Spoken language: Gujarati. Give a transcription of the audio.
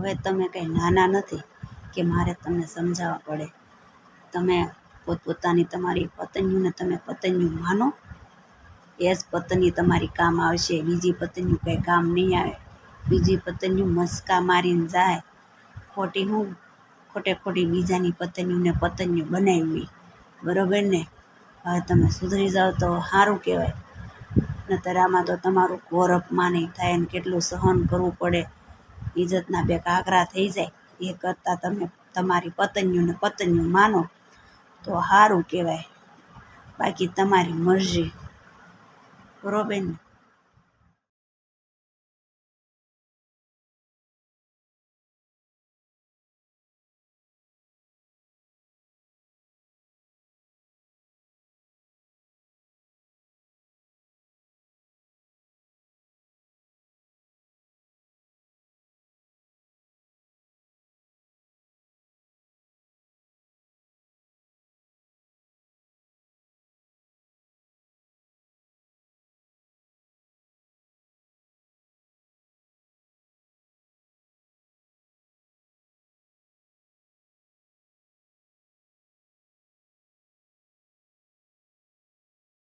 હવે તમે કંઈ નાના નથી કે મારે તમને સમજાવવા પડે. તમે પોતપોતાની તમારી પત્નીઓને તમે પત્નીઓ માનો. એ જ પત્ની તમારી કામ આવશે, બીજી પત્નીઓ કંઈ કામ નહીં આવે. બીજી પત્નીઓ મસ્કા મારીને જાય, ખોટી બીજાની પત્નીઓને પત્નીઓ બનાવી. બરોબર ને? હવે તમે સુધરી જાઓ તો સારું કહેવાય. નહીંતર આમાં તો તમારું ઘોર અપમાન થાય ને કેટલું સહન કરવું પડે. ઇજ્જતના બે કાકરા થઈ જાય. એ કરતાં તમે તમારી પત્નીઓ માનો તો સારું કહેવાય. બાકી તમારી મરજી. બરોબર ને?